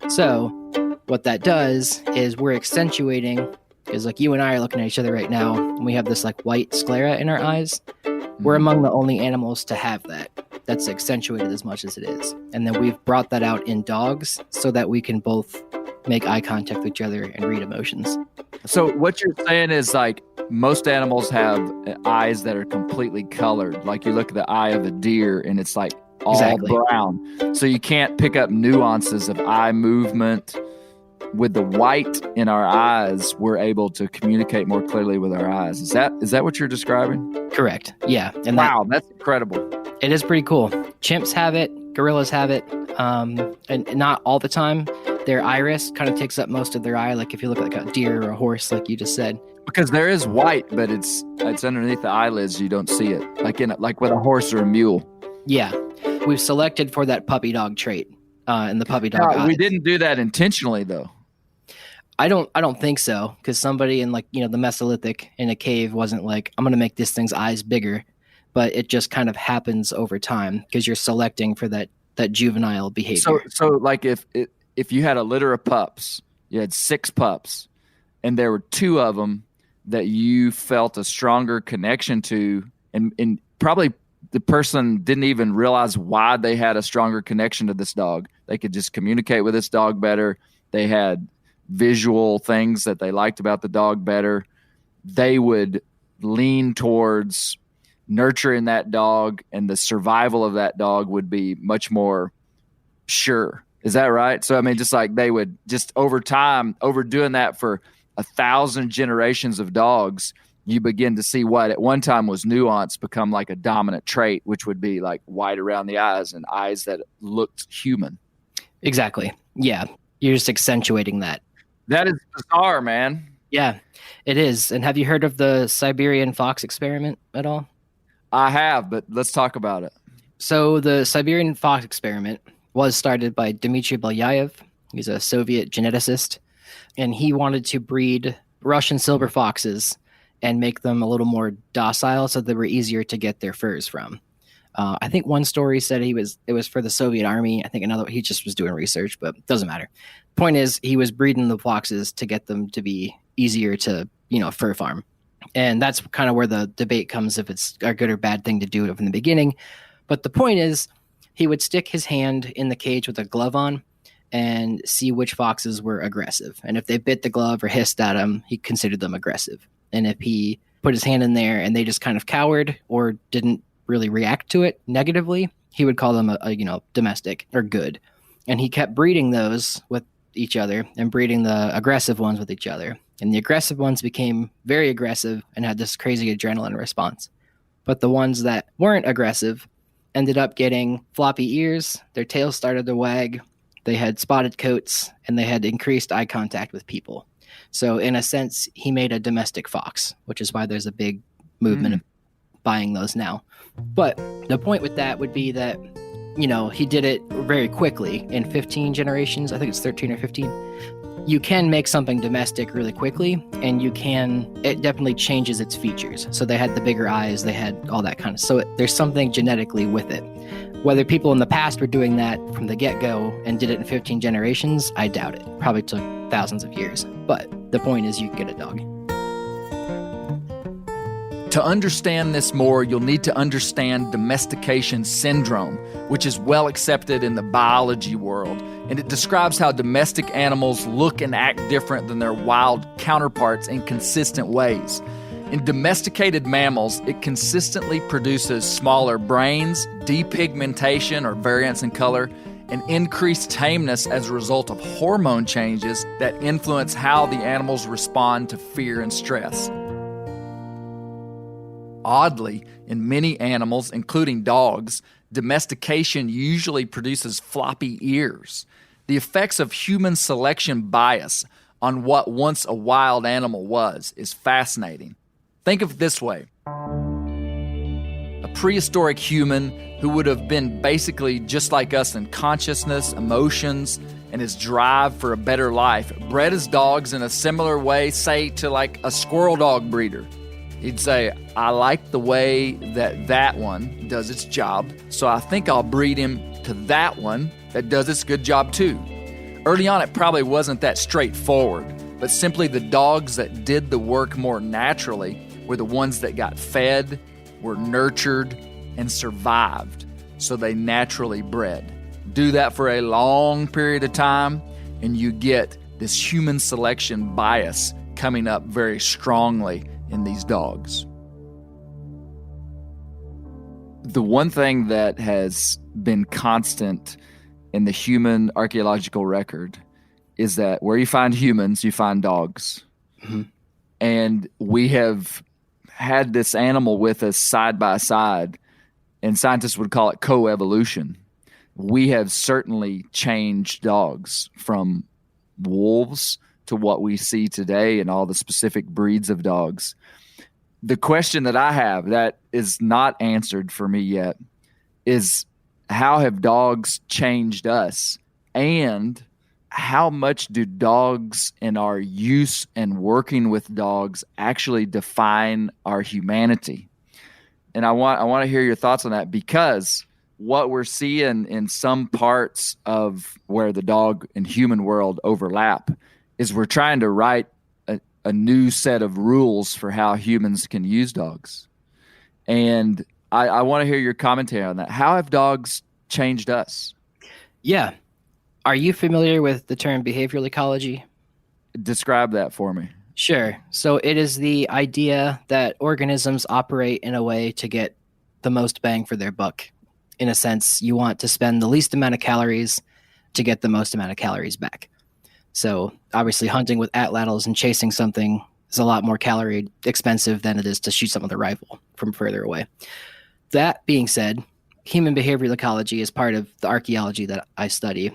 So what that does is we're accentuating, because like you and I are looking at each other right now, and we have this like white sclera in our eyes. We're among the only animals to have that. That's accentuated as much as it is. And then we've brought that out in dogs so that we can both make eye contact with each other and read emotions. So what you're saying is like most animals have eyes that are completely colored. Like you look at the eye of a deer and it's like all brown. So you can't pick up nuances of eye movement. With the white in our eyes, we're able to communicate more clearly with our eyes. Is that what you're describing? Correct. Yeah. And wow, that's incredible. It is pretty cool. Chimps have it. Gorillas have it. And not all the time. Their iris kind of takes up most of their eye. Like if you look like a deer or a horse, like you just said. Because there is white, but it's underneath the eyelids. You don't see it. Like with a horse or a mule. Yeah. We've selected for that puppy dog trait in the puppy dog eyes. We didn't do that intentionally, though. I don't think so, because somebody in the Mesolithic in a cave wasn't like, I'm going to make this thing's eyes bigger, but it just kind of happens over time because you're selecting for that that juvenile behavior. So like if you had a litter of pups, you had 6 pups, and there were 2 of them that you felt a stronger connection to, and probably the person didn't even realize why they had a stronger connection to this dog. They could just communicate with this dog better. They had visual things that they liked about the dog better. They would lean towards nurturing that dog, and the survival of that dog would be much more sure. Is that right? So, I mean, just like they would just over time, over doing that for 1,000 generations of dogs, you begin to see what at one time was nuance become like a dominant trait, which would be like white around the eyes and eyes that looked human. Exactly. Yeah. You're just accentuating that. That is bizarre, man. Yeah, it is. And have you heard of the Siberian fox experiment at all? I have, but let's talk about it. So the Siberian fox experiment was started by Dmitry Belyaev. He's a Soviet geneticist, and he wanted to breed Russian silver foxes and make them a little more docile so they were easier to get their furs from. I think one story said it was for the Soviet army. I think another, he just was doing research, but it doesn't matter. Point is, he was breeding the foxes to get them to be easier to, fur farm. And that's kind of where the debate comes if it's a good or bad thing to do it from the beginning. But the point is, he would stick his hand in the cage with a glove on and see which foxes were aggressive. And if they bit the glove or hissed at him, he considered them aggressive. And if he put his hand in there and they just kind of cowered or didn't really react to it negatively, he would call them a domestic or good. And he kept breeding those with each other and breeding the aggressive ones with each other. And the aggressive ones became very aggressive and had this crazy adrenaline response. But the ones that weren't aggressive ended up getting floppy ears, their tails started to wag, they had spotted coats, and they had increased eye contact with people. So in a sense, he made a domestic fox, which is why there's a big movement of buying those now. But the point with that would be that, he did it very quickly in 15 generations. I think it's 13 or 15. You can make something domestic really quickly, and it definitely changes its features. So they had the bigger eyes, they had all that kind of, so there's something genetically with it. Whether people in the past were doing that from the get-go and did it in 15 generations, I doubt it. Probably took thousands of years. But the point is, you can get a dog. To understand this more, you'll need to understand domestication syndrome, which is well accepted in the biology world, and it describes how domestic animals look and act different than their wild counterparts in consistent ways. In domesticated mammals, it consistently produces smaller brains, depigmentation or variance in color, and increased tameness as a result of hormone changes that influence how the animals respond to fear and stress. Oddly, in many animals, including dogs, domestication usually produces floppy ears. The effects of human selection bias on what once a wild animal was is fascinating. Think of it this way. A prehistoric human who would have been basically just like us in consciousness, emotions, and his drive for a better life, bred his dogs in a similar way, say, to like a squirrel dog breeder. He'd say, I like the way that one does its job, so I think I'll breed him to that one that does its good job too. Early on, it probably wasn't that straightforward, but simply the dogs that did the work more naturally were the ones that got fed, were nurtured, and survived, so they naturally bred. Do that for a long period of time, and you get this human selection bias coming up very strongly in these dogs. The one thing that has been constant in the human archaeological record is that where you find humans, you find dogs. Mm-hmm. And we have had this animal with us side by side, and scientists would call it coevolution. We have certainly changed dogs from wolves to what we see today and all the specific breeds of dogs. The question that I have that is not answered for me yet is, how have dogs changed us? And how much do dogs and our use and working with dogs actually define our humanity? And I want to hear your thoughts on that, because what we're seeing in some parts of where the dog and human world overlap is we're trying to write a new set of rules for how humans can use dogs. And I want to hear your commentary on that. How have dogs changed us? Yeah. Are you familiar with the term behavioral ecology? Describe that for me. Sure. So it is the idea that organisms operate in a way to get the most bang for their buck. In a sense, you want to spend the least amount of calories to get the most amount of calories back. So obviously hunting with atlatls and chasing something is a lot more calorie expensive than it is to shoot something with a rifle from further away. That being said, human behavioral ecology is part of the archaeology that I study.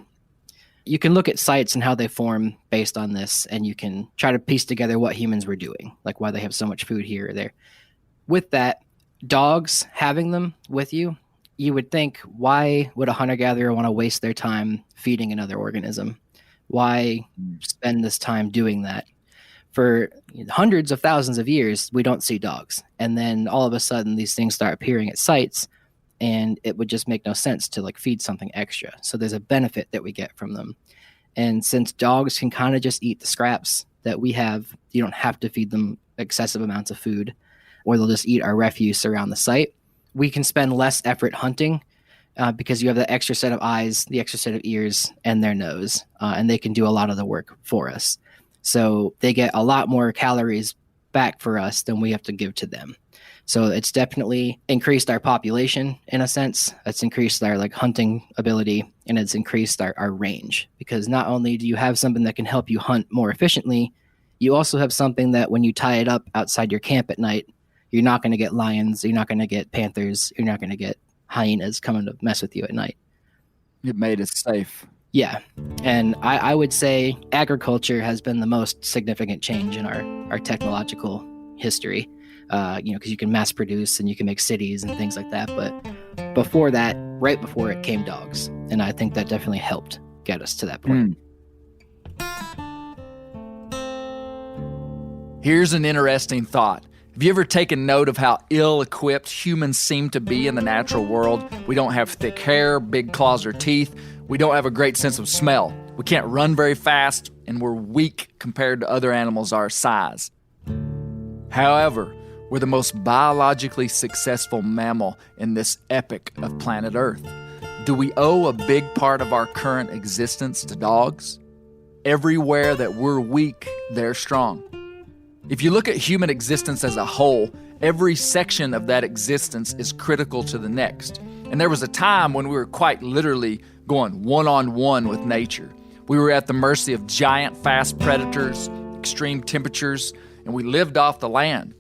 You can look at sites and how they form based on this, and you can try to piece together what humans were doing, like why they have so much food here or there. With that, dogs, having them with you, you would think, why would a hunter-gatherer want to waste their time feeding another organism? Why spend this time doing that? For hundreds of thousands of years, we don't see dogs. And then all of a sudden, these things start appearing at sites, and it would just make no sense to like feed something extra. So there's a benefit that we get from them. And since dogs can kind of just eat the scraps that we have, you don't have to feed them excessive amounts of food, or they'll just eat our refuse around the site. We can spend less effort hunting because you have the extra set of eyes, the extra set of ears, and their nose, and they can do a lot of the work for us. So they get a lot more calories back for us than we have to give to them. So it's definitely increased our population in a sense. It's increased our like hunting ability, and it's increased our range, because not only do you have something that can help you hunt more efficiently, you also have something that when you tie it up outside your camp at night, you're not going to get lions, you're not going to get panthers, you're not going to get hyenas coming to mess with you at night. It made us safe. Yeah. And I would say agriculture has been the most significant change in our technological history, because you can mass produce and you can make cities and things like that. But before that, right before it came dogs. And I think that definitely helped get us to that point. Here's an interesting thought. Have you ever taken note of how ill-equipped humans seem to be in the natural world? We don't have thick hair, big claws or teeth. We don't have a great sense of smell. We can't run very fast, and we're weak compared to other animals our size. However, we're the most biologically successful mammal in this epic of planet Earth. Do we owe a big part of our current existence to dogs? Everywhere that we're weak, they're strong. If you look at human existence as a whole, every section of that existence is critical to the next. And there was a time when we were quite literally going one-on-one with nature. We were at the mercy of giant, fast predators, extreme temperatures, and we lived off the land.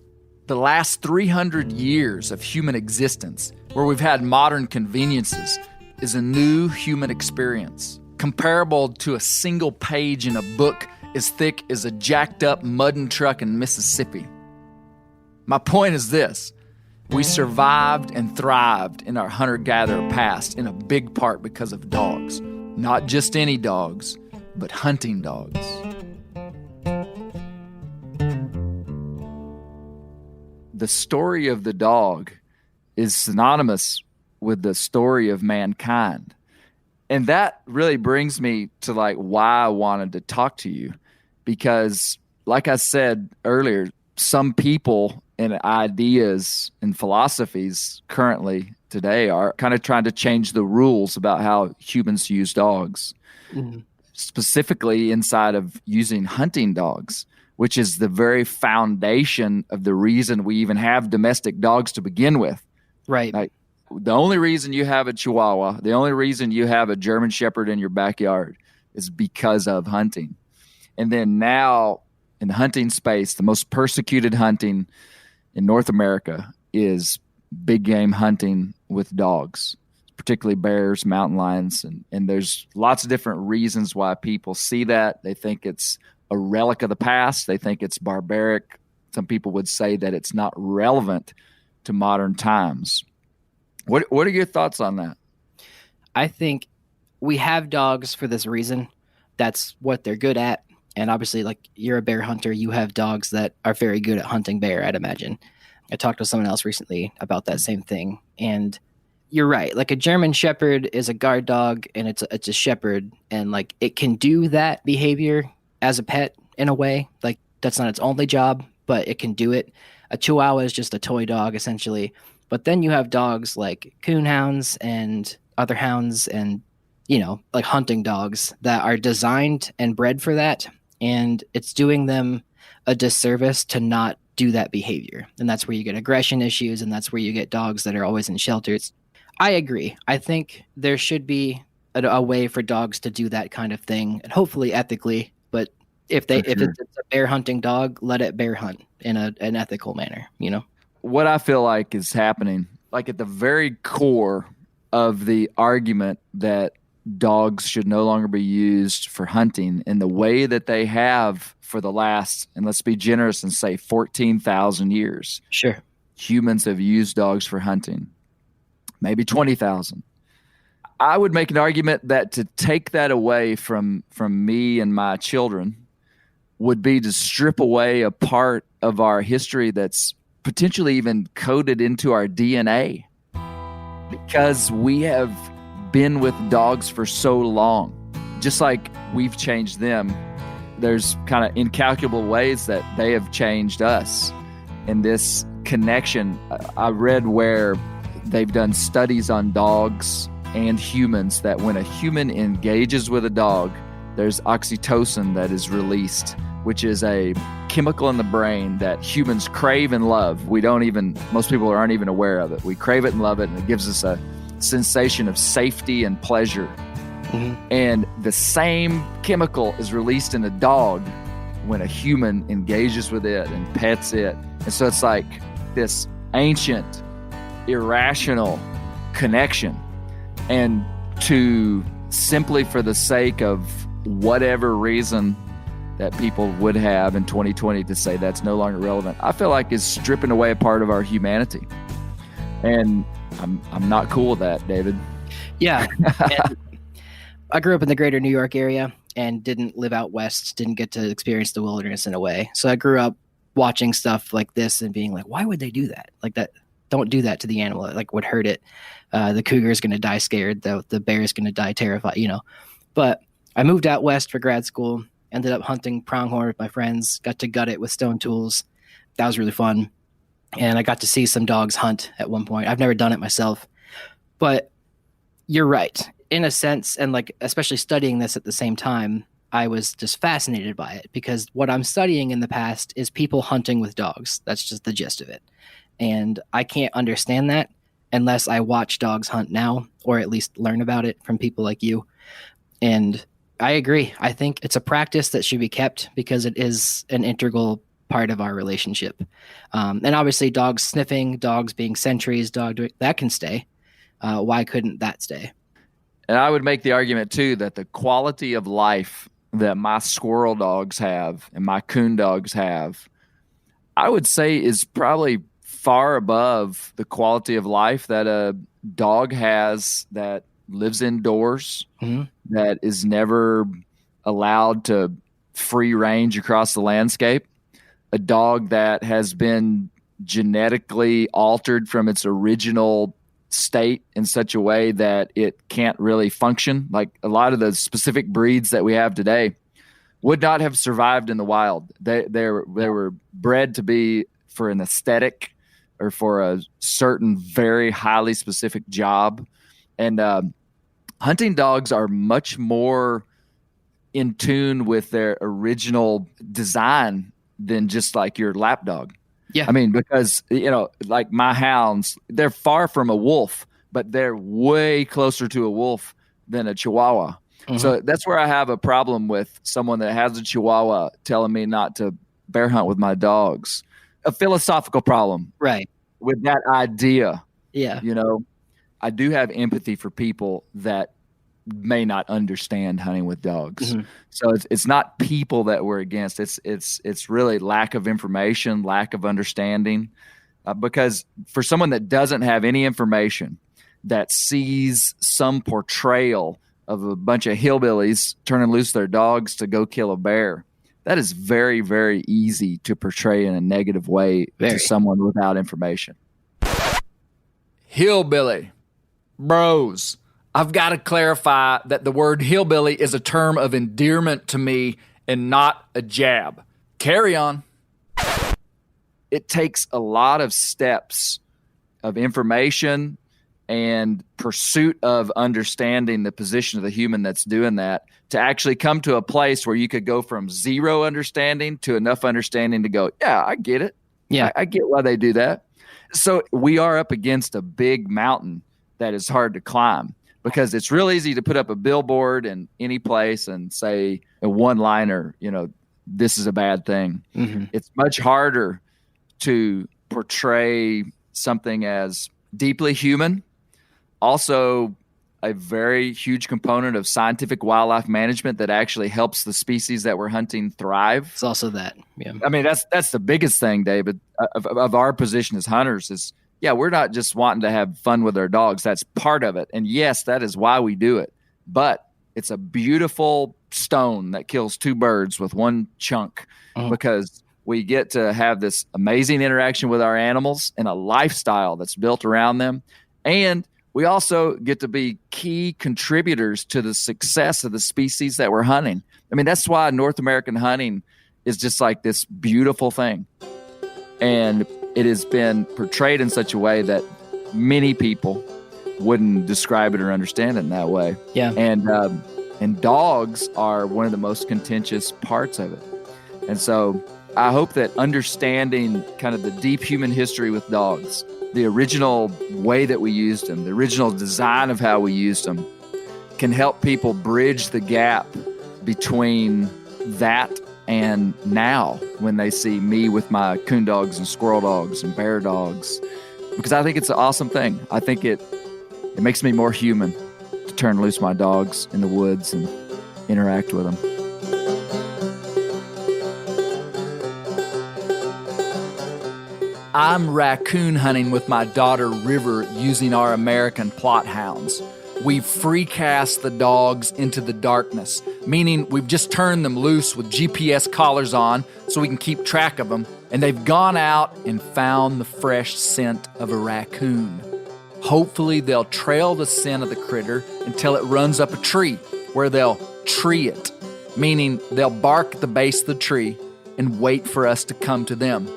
The last 300 years of human existence, where we've had modern conveniences, is a new human experience, comparable to a single page in a book as thick as a jacked-up mudding truck in Mississippi. My point is this. We survived and thrived in our hunter-gatherer past in a big part because of dogs. Not just any dogs, but hunting dogs. The story of the dog is synonymous with the story of mankind. And that really brings me to like why I wanted to talk to you, because like I said earlier, some people and ideas and philosophies currently today are kind of trying to change the rules about how humans use dogs, specifically inside of using hunting dogs, which is the very foundation of the reason we even have domestic dogs to begin with. Right. Like, the only reason you have a Chihuahua, the only reason you have a German Shepherd in your backyard is because of hunting. And then now in the hunting space, the most persecuted hunting in North America is big game hunting with dogs, particularly bears, mountain lions. And there's lots of different reasons why people see that. They think it's a relic of the past. They think it's barbaric. Some people would say that it's not relevant to modern times. What are your thoughts on that? I think we have dogs for this reason. That's what they're good at. And obviously, like, you're a bear hunter, you have dogs that are very good at hunting bear, I'd imagine. I talked to someone else recently about that same thing. And you're right. Like a German Shepherd is a guard dog, and it's a shepherd, and like it can do that behavior as a pet in a way. Like that's not its only job, but it can do it. A Chihuahua is just a toy dog essentially. But then you have dogs like coon hounds and other hounds, and like hunting dogs that are designed and bred for that, and it's doing them a disservice to not do that behavior. And that's where you get aggression issues, and that's where you get dogs that are always in shelters. I agree. I think there should be a way for dogs to do that kind of thing, and hopefully ethically. But if it's a bear hunting dog, let it bear hunt in an ethical manner. What I feel like is happening, like at the very core of the argument that dogs should no longer be used for hunting in the way that they have for the last, and let's be generous and say 14,000 years. Sure. Humans have used dogs for hunting. Maybe 20,000. I would make an argument that to take that away from me and my children would be to strip away a part of our history that's potentially even coded into our DNA, because we have been with dogs for so long. Just like we've changed them, there's kind of incalculable ways that they have changed us. And this connection, I read where they've done studies on dogs and humans, that when a human engages with a dog, there's oxytocin that is released, which is a chemical in the brain that humans crave and love. Most people aren't even aware of it. We crave it and love it, and it gives us a sensation of safety and pleasure. Mm-hmm. And the same chemical is released in a dog when a human engages with it and pets it. And so it's like this ancient irrational connection, and to simply for the sake of whatever reason that people would have in 2020 to say that's no longer relevant, I feel like is stripping away a part of our humanity. And I'm not cool with that, David. Yeah. I grew up in the greater New York area and didn't live out west, didn't get to experience the wilderness in a way. So I grew up watching stuff like this and being like, why would they do that? Like that. Don't do that to the animal. It like would hurt it. The cougar is going to die scared. The bear is going to die terrified, But I moved out west for grad school, ended up hunting pronghorn with my friends, got to gut it with stone tools. That was really fun. And I got to see some dogs hunt at one point. I've never done it myself, but you're right. In a sense, and like especially studying this at the same time, I was just fascinated by it, because what I'm studying in the past is people hunting with dogs. That's just the gist of it. And I can't understand that unless I watch dogs hunt now, or at least learn about it from people like you. And I agree. I think it's a practice that should be kept because it is an integral part of our relationship. And obviously dogs sniffing, dogs being sentries, that can stay. Why couldn't that stay? And I would make the argument too that the quality of life that my squirrel dogs have and my coon dogs have, I would say is probably far above the quality of life that a dog has that lives indoors, mm-hmm. that is never allowed to free range across the landscape, a dog that has been genetically altered from its original state in such a way that it can't really function. Like a lot of the specific breeds that we have today would not have survived in the wild. They were bred to be for an aesthetic or for a certain very highly specific job. And hunting dogs are much more in tune with their original design than just like your lap dog. Yeah. I mean, because, like my hounds, they're far from a wolf, but they're way closer to a wolf than a Chihuahua. Mm-hmm. So that's where I have a problem with someone that has a Chihuahua telling me not to bear hunt with my dogs. A philosophical problem. Right. With that idea. Yeah. I do have empathy for people that may not understand hunting with dogs. Mm-hmm. So it's not people that we're against. It's really lack of information, lack of understanding. Because for someone that doesn't have any information, that sees some portrayal of a bunch of hillbillies turning loose their dogs to go kill a bear, that is very, very easy to portray in a negative way to someone without information. Hillbilly. Bros, I've got to clarify that the word hillbilly is a term of endearment to me and not a jab. Carry on. It takes a lot of steps of information and pursuit of understanding the position of the human that's doing that to actually come to a place where you could go from zero understanding to enough understanding to go, yeah, I get it. Yeah. I get why they do that. So we are up against a big mountain that is hard to climb because it's real easy to put up a billboard in any place and say a one-liner, this is a bad thing. Mm-hmm. It's much harder to portray something as deeply human, also a very huge component of scientific wildlife management that actually helps the species that we're hunting thrive. It's also that. Yeah. I mean, that's the biggest thing, David, of our position as hunters is, yeah, we're not just wanting to have fun with our dogs. That's part of it. And yes, that is why we do it. But it's a beautiful stone that kills two birds with one chunk because we get to have this amazing interaction with our animals and a lifestyle that's built around them. And we also get to be key contributors to the success of the species that we're hunting. I mean, that's why North American hunting is just like this beautiful thing. And it has been portrayed in such a way that many people wouldn't describe it or understand it in that way. Yeah. And dogs are one of the most contentious parts of it. And so I hope that understanding kind of the deep human history with dogs, the original way that we used them, the original design of how we used them, can help people bridge the gap between that and now when they see me with my coon dogs and squirrel dogs and bear dogs. Because I think it's an awesome thing. I think it makes me more human to turn loose my dogs in the woods and interact with them. I'm raccoon hunting with my daughter River using our American plot hounds. We've free cast the dogs into the darkness, meaning we've just turned them loose with GPS collars on so we can keep track of them, and they've gone out and found the fresh scent of a raccoon. Hopefully they'll trail the scent of the critter until it runs up a tree, where they'll tree it, meaning they'll bark at the base of the tree and wait for us to come to them.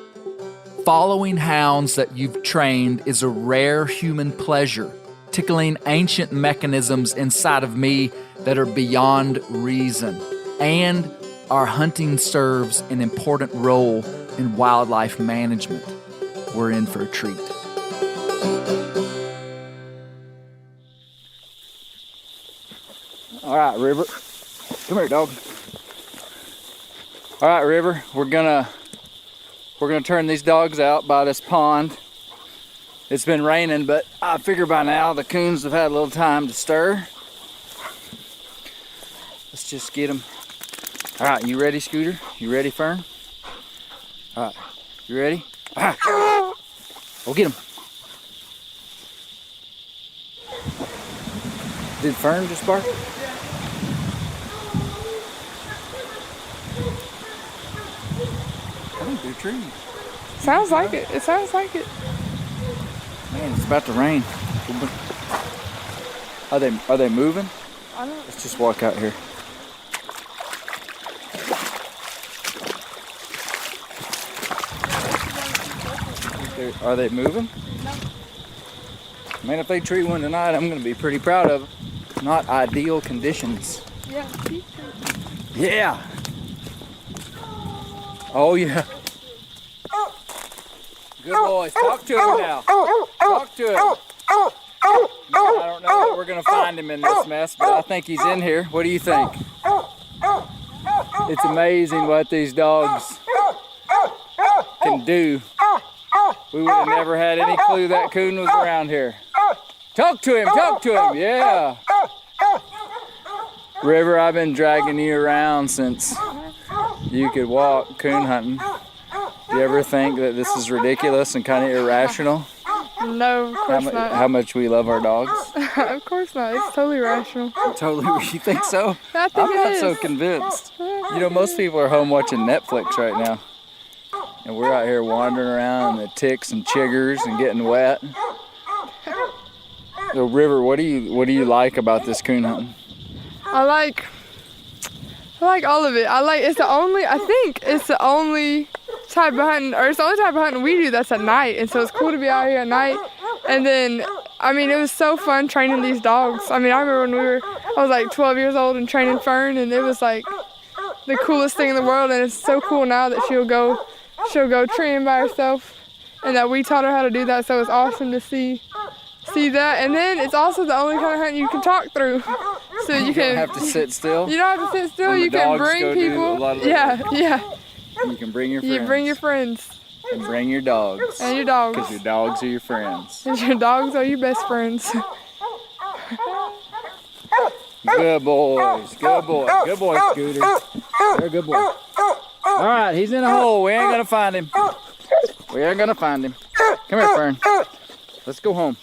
Following hounds that you've trained is a rare human pleasure, tickling ancient mechanisms inside of me that are beyond reason. And our hunting serves an important role in wildlife management. We're in for a treat. All right, River. Come here, dog. All right, River. We're gonna turn these dogs out by this pond. It's been raining, but I figure by now the coons have had a little time to stir. Let's just get them. All right, you ready, Scooter? You ready, Fern? All right, you ready? We'll get them. Did Fern just bark? I think they're trees. Sounds like it. It sounds like it. Man, it's about to rain. Are they moving? I don't. Let's just walk out here. Are they moving? No. Man, if they tree one tonight, I'm gonna be pretty proud of them. Not ideal conditions. Yeah. Yeah. Oh yeah. Good boys. Talk to him now. Talk to him. I don't know that we're gonna find him in this mess, but I think he's in here. What do you think? It's amazing what these dogs can do. We would have never had any clue that coon was around here. Talk to him. Talk to him. Yeah. River, I've been dragging you around since you could walk coon hunting. Do you ever think that this is ridiculous and kind of irrational? No, of course not. How much we love our dogs? Of course not. It's totally rational. Totally. You think so? I think I'm it not is. so convinced. You know, most people are home watching Netflix right now. And we're out here wandering around in the ticks and chiggers and getting wet. So, River, what do you like about this coon hunting? I like all of it. I think it's the only type of hunting, or it's the only type of hunting we do that's at night. And so it's cool to be out here at night. And then, I mean, it was so fun training these dogs. I mean, I remember when I was like 12 years old and training Fern, and it was like the coolest thing in the world. And it's so cool now that she'll go treeing by herself, and that we taught her how to do that. So it's awesome to see that. And then it's also the only kind of hunting you can talk through. So you don't have to sit still. You don't have to sit still. When the You can dogs bring go do a people. lot of the Yeah. You can bring your friends. You bring your friends and bring your dogs. and your dogs. Because your dogs are your friends. And your dogs are your best friends. Good boys. Good boy. Good boy, Scooter. You're a good boy. All right, he's in a hole. We ain't gonna find him. We ain't gonna find him. Come here, Fern. Let's go home.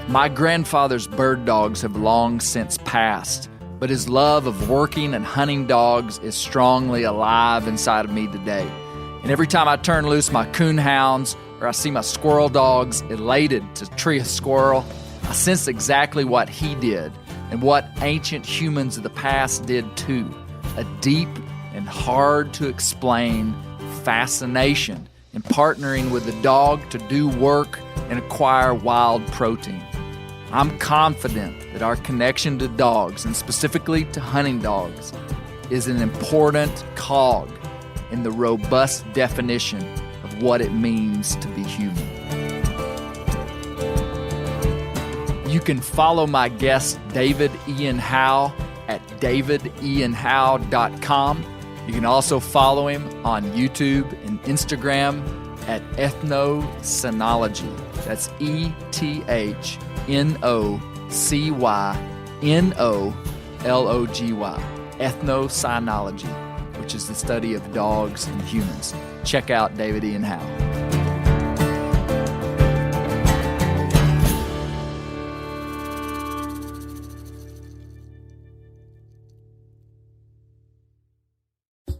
My grandfather's bird dogs have long since passed, but his love of working and hunting dogs is strongly alive inside of me today. And every time I turn loose my coon hounds or I see my squirrel dogs elated to tree a squirrel, I sense exactly what he did and what ancient humans of the past did too. A deep and hard to explain fascination in partnering with the dog to do work and acquire wild protein. I'm confident that our connection to dogs, and specifically to hunting dogs, is an important cog in the robust definition of what it means to be human. You can follow my guest David Ian Howe at davidianhowe.com. You can also follow him on YouTube and Instagram at ethnocynology. That's ETHNOCYNOLOGY. Ethnocynology, which is the study of dogs and humans. Check out David Ian Howe.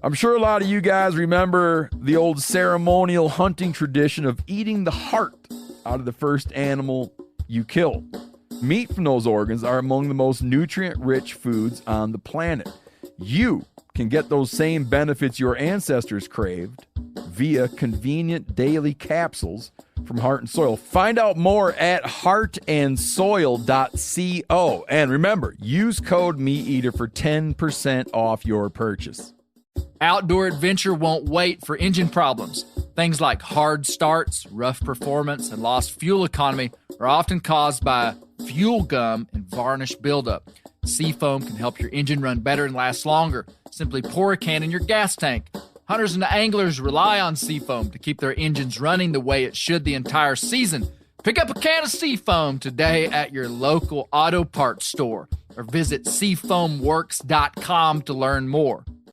I'm sure a lot of you guys remember the old ceremonial hunting tradition of eating the heart out of the first animal you kill. Meat from those organs are among the most nutrient-rich foods on the planet. You can get those same benefits your ancestors craved via convenient daily capsules from Heart and Soil. Find out more at heartandsoil.co. And remember, use code MeatEater for 10% off your purchase. Outdoor adventure won't wait for engine problems. Things like hard starts, rough performance, and lost fuel economy are often caused by fuel gum and varnish buildup. Seafoam can help your engine run better and last longer. Simply pour a can in your gas tank. Hunters and anglers rely on Seafoam to keep their engines running the way it should the entire season. Pick up a can of Seafoam today at your local auto parts store or visit seafoamworks.com to learn more.